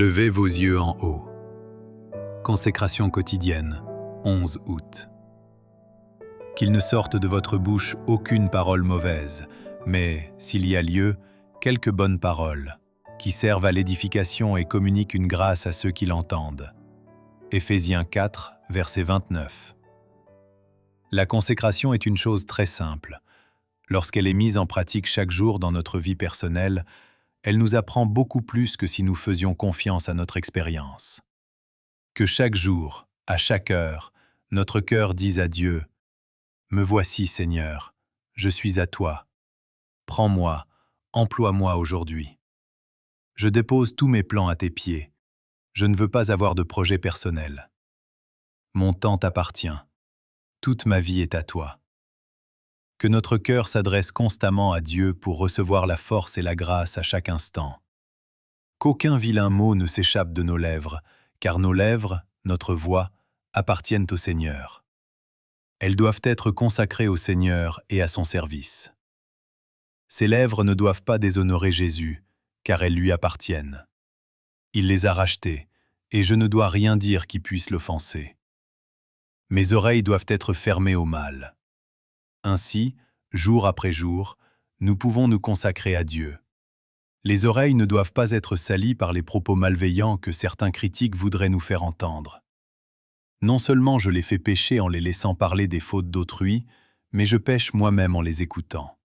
Levez vos yeux en haut. Consécration quotidienne, 11 août. Qu'il ne sorte de votre bouche aucune parole mauvaise, mais, s'il y a lieu, quelques bonnes paroles, qui servent à l'édification et communiquent une grâce à ceux qui l'entendent. Éphésiens 4, verset 29. La consécration est une chose très simple. Lorsqu'elle est mise en pratique chaque jour dans notre vie personnelle, elle nous apprend beaucoup plus que si nous faisions confiance à notre expérience. Que chaque jour, à chaque heure, notre cœur dise à Dieu « Me voici, Seigneur, je suis à toi. Prends-moi, emploie-moi aujourd'hui. Je dépose tous mes plans à tes pieds. Je ne veux pas avoir de projet personnel. Mon temps t'appartient. Toute ma vie est à toi. » Que notre cœur s'adresse constamment à Dieu pour recevoir la force et la grâce à chaque instant. Qu'aucun vilain mot ne s'échappe de nos lèvres, car nos lèvres, notre voix, appartiennent au Seigneur. Elles doivent être consacrées au Seigneur et à son service. Ces lèvres ne doivent pas déshonorer Jésus, car elles lui appartiennent. Il les a rachetées, et je ne dois rien dire qui puisse l'offenser. Mes oreilles doivent être fermées au mal. Ainsi, jour après jour, nous pouvons nous consacrer à Dieu. Les oreilles ne doivent pas être salies par les propos malveillants que certains critiques voudraient nous faire entendre. Non seulement je les fais pécher en les laissant parler des fautes d'autrui, mais je pêche moi-même en les écoutant.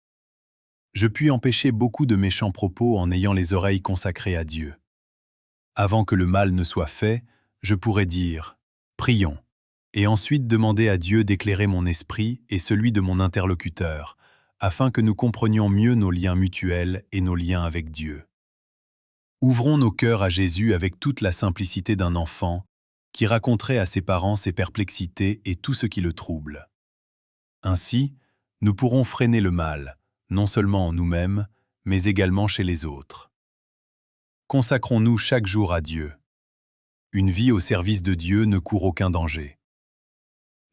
Je puis empêcher beaucoup de méchants propos en ayant les oreilles consacrées à Dieu. Avant que le mal ne soit fait, je pourrais dire « Prions ». Et ensuite demander à Dieu d'éclairer mon esprit et celui de mon interlocuteur, afin que nous comprenions mieux nos liens mutuels et nos liens avec Dieu. Ouvrons nos cœurs à Jésus avec toute la simplicité d'un enfant qui raconterait à ses parents ses perplexités et tout ce qui le trouble. Ainsi, nous pourrons freiner le mal, non seulement en nous-mêmes, mais également chez les autres. Consacrons-nous chaque jour à Dieu. Une vie au service de Dieu ne court aucun danger.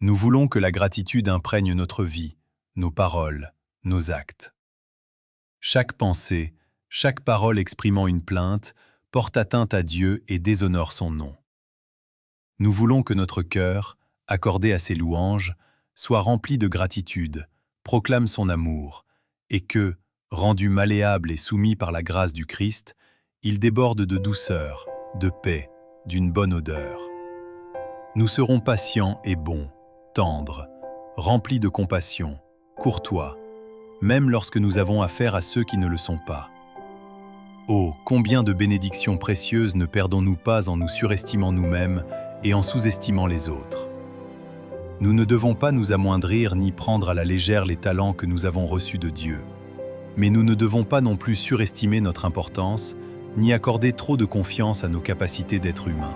Nous voulons que la gratitude imprègne notre vie, nos paroles, nos actes. Chaque pensée, chaque parole exprimant une plainte porte atteinte à Dieu et déshonore son nom. Nous voulons que notre cœur, accordé à ses louanges, soit rempli de gratitude, proclame son amour, et que, rendu malléable et soumis par la grâce du Christ, il déborde de douceur, de paix, d'une bonne odeur. Nous serons patients et bons, tendres, remplis de compassion, courtois, même lorsque nous avons affaire à ceux qui ne le sont pas. Oh, combien de bénédictions précieuses ne perdons-nous pas en nous surestimant nous-mêmes et en sous-estimant les autres. Nous ne devons pas nous amoindrir ni prendre à la légère les talents que nous avons reçus de Dieu. Mais nous ne devons pas non plus surestimer notre importance, ni accorder trop de confiance à nos capacités d'être humains.